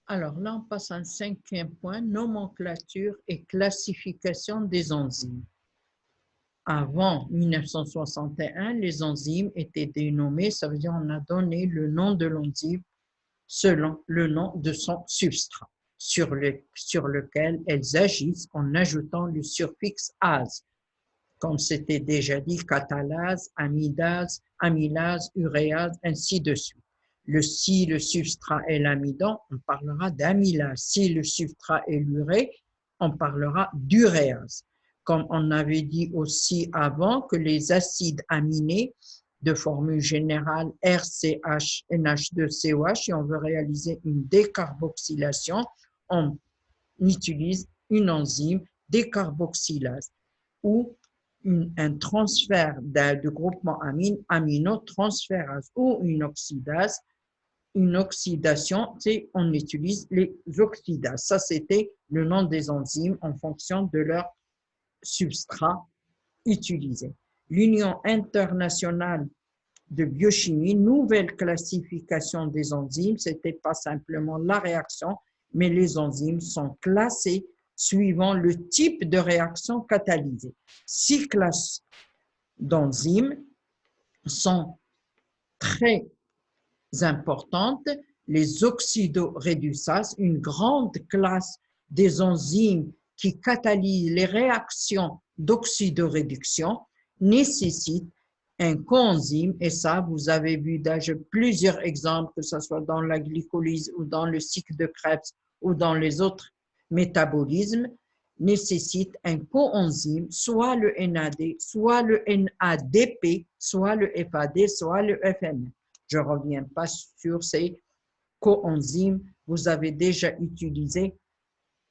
Alors là, on passe à un cinquième point, nomenclature et classification des enzymes. Avant 1961, les enzymes étaient dénommées, ça veut dire on a donné le nom de l'enzyme selon le nom de son substrat sur lequel elles agissent en ajoutant le suffixe ase, comme c'était déjà dit, catalase, amylase, uréase, ainsi de suite. Si le substrat est l'amidon, on parlera d'amylase. Si le substrat est l'urée, on parlera d'uréase. Comme on avait dit aussi avant que les acides aminés de formule générale RCH, NH2COH, et on veut réaliser une décarboxylation, on utilise une enzyme décarboxylase ou un transfert de groupement aminotransférase ou une oxydase. Une oxydation, on utilise les oxydases. Ça, c'était le nom des enzymes en fonction de leur substrat utilisé. L'Union internationale de biochimie, nouvelle classification des enzymes, ce n'était pas simplement la réaction, mais les enzymes sont classées suivant le type de réaction catalysée. 6 classes d'enzymes sont très importantes. Les oxydoréductases, une grande classe des enzymes qui catalysent les réactions d'oxydoréduction, nécessitent un coenzyme, et ça, vous avez vu déjà plusieurs exemples, que ce soit dans la glycolyse ou dans le cycle de Krebs ou dans les autres métabolismes, nécessite un coenzyme, soit le NAD, soit le NADP, soit le FAD, soit le FMN. Je ne reviens pas sur ces coenzymes, vous avez déjà utilisé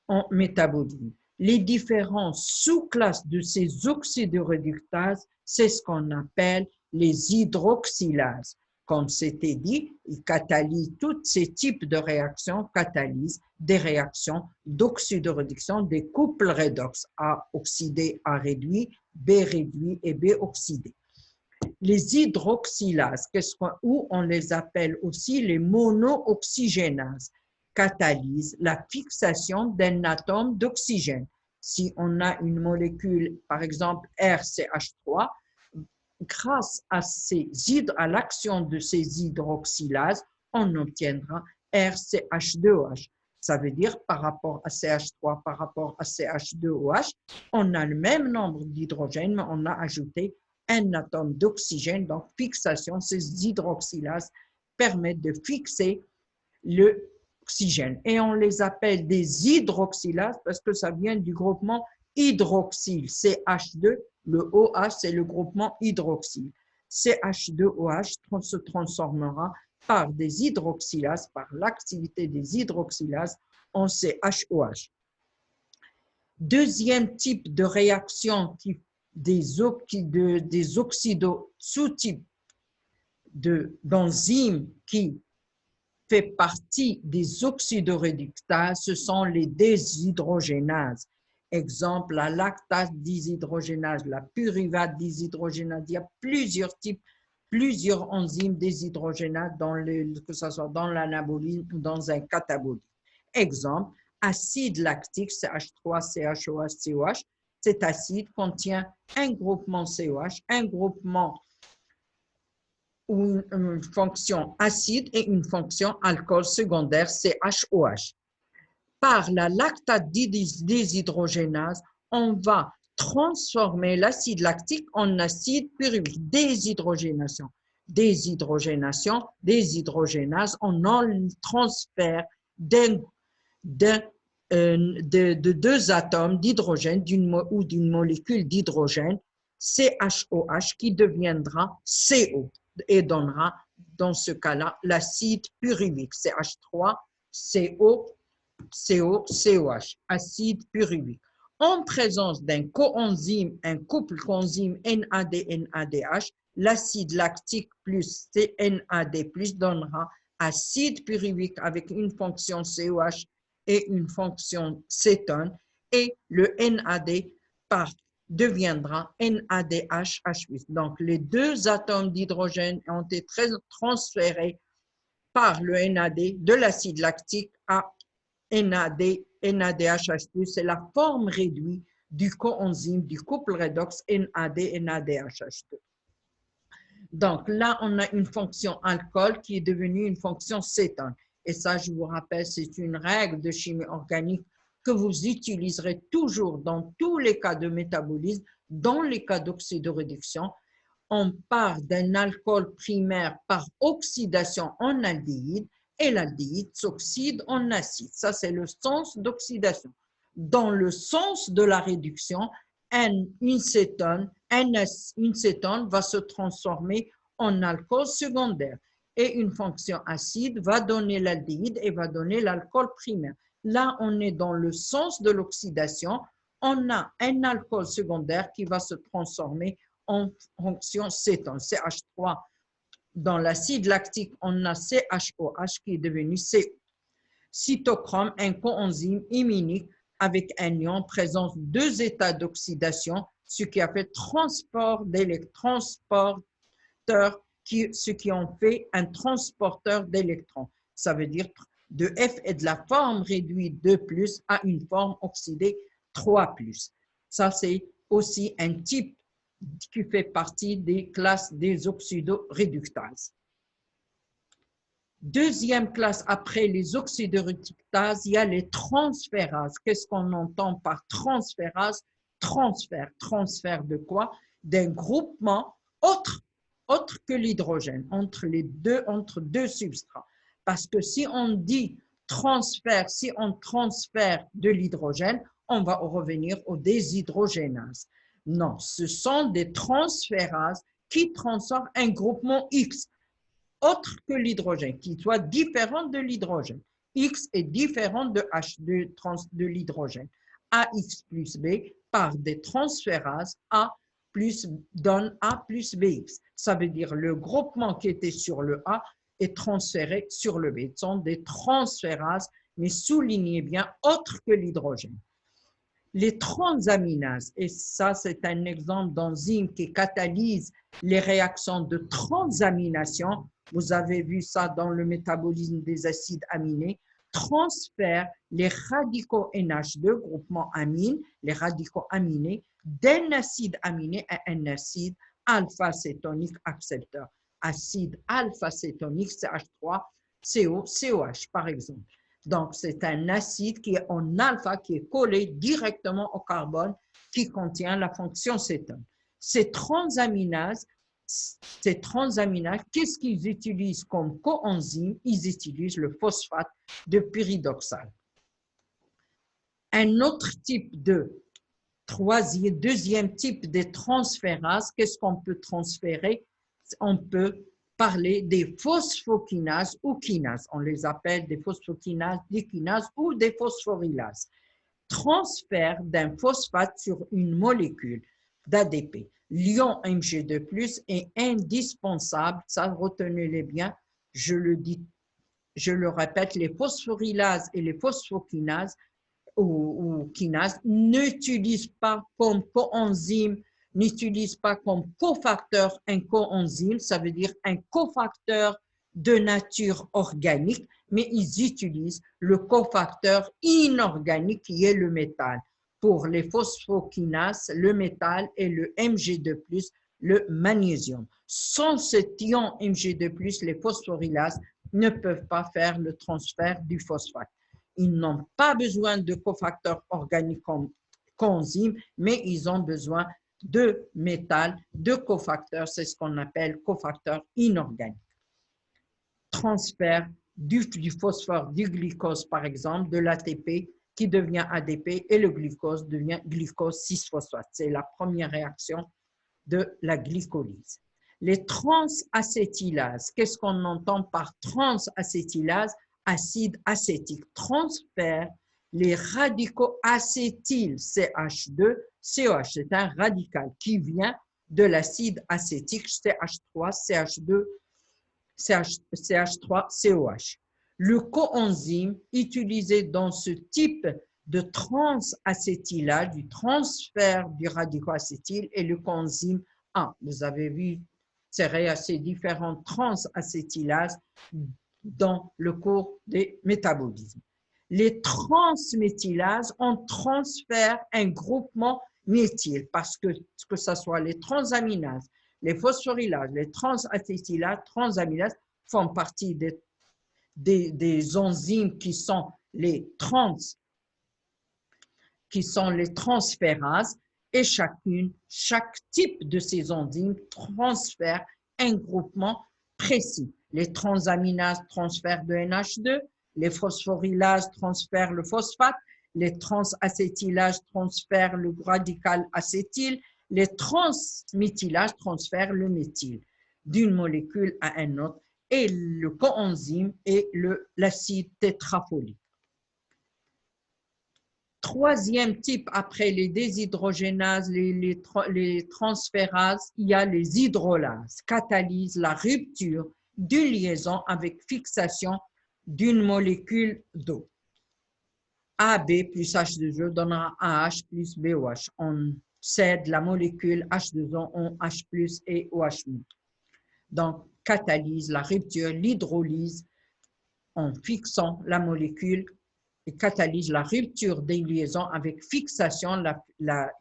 en métabolisme. Les différentes sous-classes de ces oxydoréductases, c'est ce qu'on appelle les hydroxylases. Comme c'était dit, ils catalysent tous ces types de réactions, catalysent des réactions d'oxydoréduction, des couples redox, A oxydé, A réduit, B réduit et B oxydé. Les hydroxylases, ou on les appelle aussi les monooxygénases, catalysent la fixation d'un atome d'oxygène. Si on a une molécule, par exemple RCH3, grâce à l'action de ces hydroxylases, on obtiendra RCH2OH. Ça veut dire par rapport à CH3, par rapport à CH2OH, on a le même nombre d'hydrogènes, mais on a ajouté un atome d'oxygène. Donc, fixation, ces hydroxylases permettent de fixer l'oxygène. Et on les appelle des hydroxylases parce que ça vient du groupement hydroxyle, CH2. Le OH, c'est le groupement hydroxyle. CH2OH se transformera par des hydroxylases, par l'activité des hydroxylases en CHOH. Deuxième type de réaction des sous-types d'enzymes qui fait partie des oxydoréductases, ce sont les déshydrogénases. Exemple, la lactase déshydrogénase, la pyruvate déshydrogénase. Il y a plusieurs types, plusieurs enzymes déshydrogénases, que ce soit dans l'anabolisme ou dans un catabolisme. Exemple, acide lactique, CH3, CHOH, COH. Cet acide contient un groupement COH, un groupement ou une fonction acide et une fonction alcool secondaire, CHOH. Par la lactate déshydrogénase, on va transformer l'acide lactique en acide pyruvique. Déshydrogénation, déshydrogénation, déshydrogénase, on en transfère de deux atomes d'hydrogène ou d'une molécule d'hydrogène, CHOH, qui deviendra CO et donnera, dans ce cas-là, l'acide pyruvique, CH3, COH, acide pyruvique. En présence d'un coenzyme, un couple coenzyme NAD-NADH, l'acide lactique plus NAD+ donnera acide pyruvique avec une fonction COH et une fonction cétone, et le NAD par deviendra NADH+. Donc, les deux atomes d'hydrogène ont été transférés par le NAD de l'acide lactique à NADH+. C'est la forme réduite du coenzyme du couple redox NAD-NADH+. Donc là, on a une fonction alcool qui est devenue une fonction cétone. Et ça, je vous rappelle, c'est une règle de chimie organique que vous utiliserez toujours dans tous les cas de métabolisme, dans les cas d'oxydoréduction. On part d'un alcool primaire par oxydation en aldéhyde et l'aldéhyde s'oxyde en acide. Ça, c'est le sens d'oxydation. Dans le sens de la réduction, une cétone va se transformer en alcool secondaire et une fonction acide va donner l'aldéhyde et va donner l'alcool primaire. Là, on est dans le sens de l'oxydation. On a un alcool secondaire qui va se transformer en fonction cétone, CH3. Dans l'acide lactique, on a CHOH qui est devenu CO. Cytochrome, un coenzyme immunique avec un ion présente deux états d'oxydation, ce qui a fait ce qui ont fait un transporteur d'électrons. Ça veut dire de F est de la forme réduite 2+ à une forme oxydée 3+. Ça, c'est aussi un type qui fait partie des classes des oxydoréductases. Deuxième classe après les oxydoréductases, il y a les transférases. Qu'est-ce qu'on entend par transférase? Transfert de quoi? D'un groupement autre que l'hydrogène, entre deux substrats. Parce que si on dit transfert, si on transfère de l'hydrogène, on va revenir aux déshydrogénases. Non, ce sont des transférases qui transforment un groupement X, autre que l'hydrogène, qui soit différent de l'hydrogène. X est différent de H, de l'hydrogène. AX plus B par des transférases A donne A plus BX. Ça veut dire le groupement qui était sur le A est transféré sur le B. Ce sont des transférases, mais soulignez bien, autres que l'hydrogène. Les transaminases, et ça c'est un exemple d'enzyme qui catalyse les réactions de transamination, vous avez vu ça dans le métabolisme des acides aminés, transfèrent les radicaux NH2, groupement amine, les radicaux aminés, d'un acide aminé à un acide alpha-cétonique accepteur. Acide alpha-cétonique, CH3, CO, COH par exemple. Donc, c'est un acide qui est en alpha, qui est collé directement au carbone, qui contient la fonction cétone. Ces transaminases, qu'est-ce qu'ils utilisent comme coenzyme? Ils utilisent le phosphate de pyridoxal. Un autre type deuxième type de transférase, qu'est-ce qu'on peut transférer? On peut parler des phosphokinases ou kinases. On les appelle des phosphokinases, des kinases ou des phosphorylases. Transfert d'un phosphate sur une molécule d'ADP. L'ion Mg2+ est indispensable, ça retenez-les bien, je le répète, les phosphorylases et les phosphokinases ou kinases n'utilisent pas comme coenzyme, n'utilisent pas comme cofacteur un coenzyme, ça veut dire un cofacteur de nature organique, mais ils utilisent le cofacteur inorganique qui est le métal. Pour les phosphokinases, le métal et le Mg2+, le magnésium. Sans cet ion Mg2+, les phosphorylases ne peuvent pas faire le transfert du phosphate. Ils n'ont pas besoin de cofacteurs organiques comme coenzyme, mais ils ont besoin de métal, de cofacteurs, c'est ce qu'on appelle cofacteurs inorganiques. Transfert du phosphore du glucose, par exemple, de l'ATP qui devient ADP et le glucose devient glucose 6-phosphate. C'est la première réaction de la glycolyse. Les transacétylases, qu'est-ce qu'on entend par transacétylase? Acide acétique. Transfère les radicaux acétyl CH2, COH, c'est un radical qui vient de l'acide acétique CH3, CH2, CH3, COH. Le coenzyme utilisé dans ce type de transacétylase, du transfert du radicoacétyl et le coenzyme A. Vous avez vu ces différentes transacétylases dans le cours des métabolismes. Les transméthylases, on transfère un groupement méthyle parce que ce soit les transaminases, les phosphorylases, les transacétylases, transaminases font partie des enzymes qui sont les transférases et chaque type de ces enzymes transfère un groupement précis. Les transaminases transfèrent le NH2, les phosphorylases transfèrent le phosphate, les transacétylases transfèrent le radical acétyl, les transméthylases transfèrent le méthyle d'une molécule à une autre et le coenzyme est l'acide tétrafolique. Troisième type, après les déshydrogénases, les transférases, il y a les hydrolases, catalysent la rupture d'une liaison avec fixation d'une molécule d'eau. AB plus H2O donnera AH plus BOH. On cède la molécule H2O en H+, et OH-. Donc, catalyse la rupture, l'hydrolyse en fixant la molécule et catalyse la rupture des liaisons avec fixation. La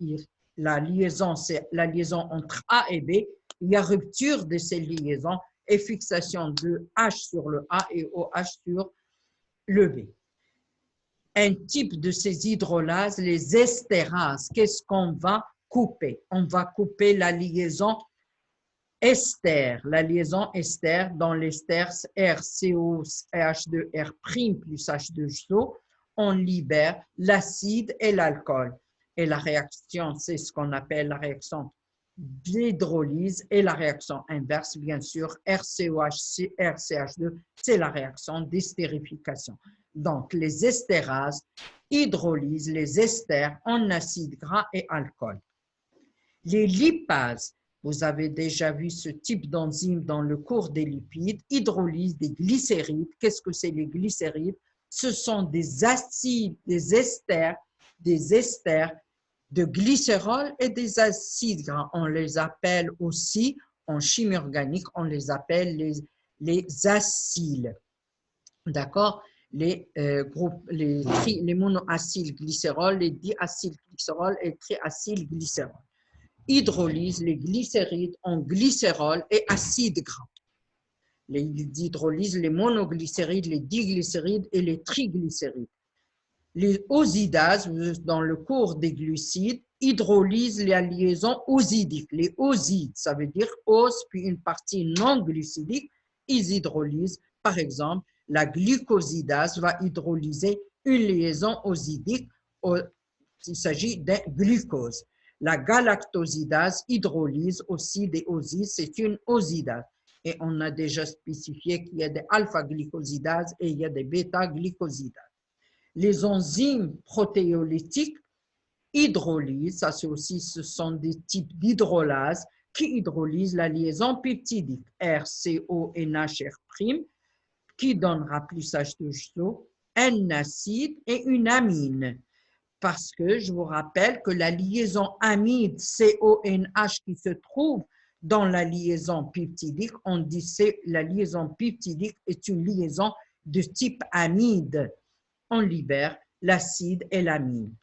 liaison, c'est la liaison entre A et B. Il y a rupture de ces liaisons et fixation de H sur le A et OH sur le B. Un type de ces hydrolases, les estérases, qu'est-ce qu'on va couper? On va couper la liaison ester, la liaison ester dans l'ester RCOH2R' plus H2O, on libère l'acide et l'alcool. Et la réaction, c'est ce qu'on appelle la réaction d'hydrolyse et la réaction inverse, bien sûr, RCOH-RCH2, c'est la réaction d'estérification. Donc, les estérases hydrolysent les esters en acide gras et alcool. Les lipases, vous avez déjà vu ce type d'enzyme dans le cours des lipides, hydrolysent des glycérides. Qu'est-ce que c'est les glycérides? Ce sont des acides, des esters de glycérol et des acides gras. On les appelle aussi, en chimie organique, on les appelle les acyles. D'accord? Les monoacylglycérol, les diacylglycérol et triacylglycérol. Hydrolyse les glycérides en glycérol et acides gras. Les hydrolyse les monoglycérides, les diglycérides et les triglycérides. Les osidases, dans le cours des glucides, hydrolysent la liaison osidique. Les osides, ça veut dire os puis une partie non glucidique, ils hydrolysent. Par exemple, la glucosidase va hydrolyser une liaison osidique. Il s'agit d'un glucose. La galactosidase hydrolyse aussi des osides, c'est une osidase. Et on a déjà spécifié qu'il y a des alpha-glycosidases et il y a des bêta-glycosidases. Les enzymes protéolytiques hydrolysent, ça c'est aussi, ce sont des types d'hydrolase qui hydrolysent la liaison peptidique RCONHR', qui donnera plus H2O, un acide et une amine. Parce que je vous rappelle que la liaison amide CONH qui se trouve dans la liaison peptidique, on dit que la liaison peptidique est une liaison de type amide. On libère l'acide et l'amine.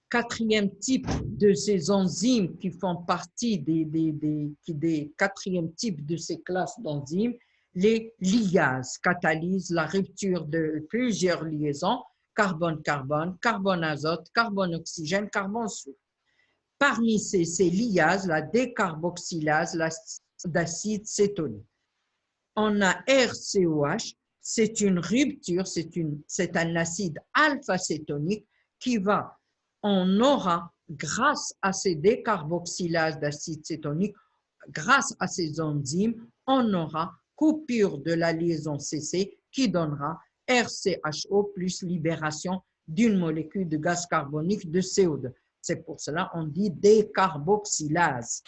Quatrième type de ces enzymes qui font partie des quatrième type de ces classes d'enzymes, les liases catalysent la rupture de plusieurs liaisons, carbone-carbone, carbone-azote, carbone-oxygène, carbone-soufre. Parmi ces liases, la décarboxylase d'acide cétonique. On a RCOH, c'est une rupture, c'est un acide alpha-cétonique qui va, on aura, grâce à ces décarboxylases d'acide cétonique, grâce à ces enzymes, on aura coupure de la liaison CC qui donnera RCHO plus libération d'une molécule de gaz carbonique de CO2. C'est pour cela qu'on dit décarboxylase.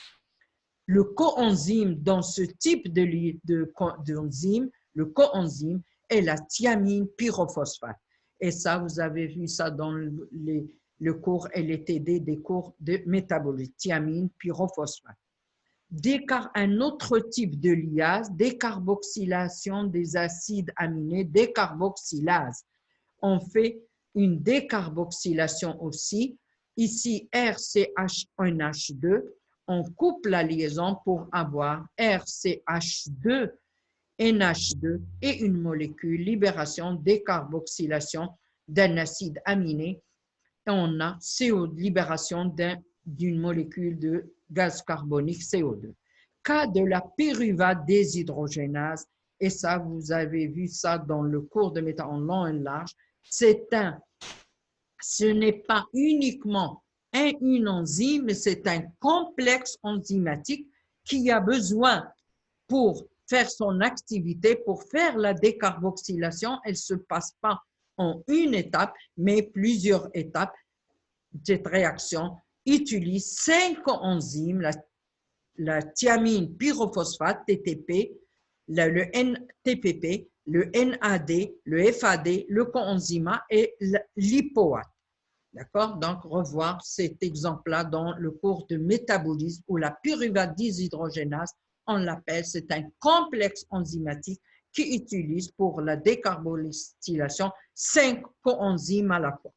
Le coenzyme dans ce type d'enzyme, le coenzyme est la thiamine pyrophosphate. Et ça, vous avez vu ça dans le cours LTD, des cours de métabolique, thiamine, pyrophosphate. Un autre type de liase, décarboxylation des acides aminés, décarboxylase. On fait une décarboxylation aussi. Ici, RCH1H2, on coupe la liaison pour avoir RCH2, NH2 et une molécule, libération, décarboxylation d'un acide aminé. Et on a libération d'une molécule de gaz carbonique CO2. Cas de la pyruvate déshydrogénase, et ça, vous avez vu ça dans le cours de méta en long et large, ce n'est pas uniquement une enzyme, mais c'est un complexe enzymatique qui a besoin pour faire son activité, pour faire la décarboxylation. Elle ne se passe pas en une étape, mais plusieurs étapes. Cette réaction utilise 5 enzymes, la thiamine pyrophosphate, TTP, le NTPP, le NAD, le FAD, le coenzyme et l'hypoate. D'accord? Donc, revoir cet exemple-là dans le cours de métabolisme ou la pyruvate déshydrogénase, on l'appelle, c'est un complexe enzymatique qui utilise pour la décarboxylation 5 coenzymes à la fois.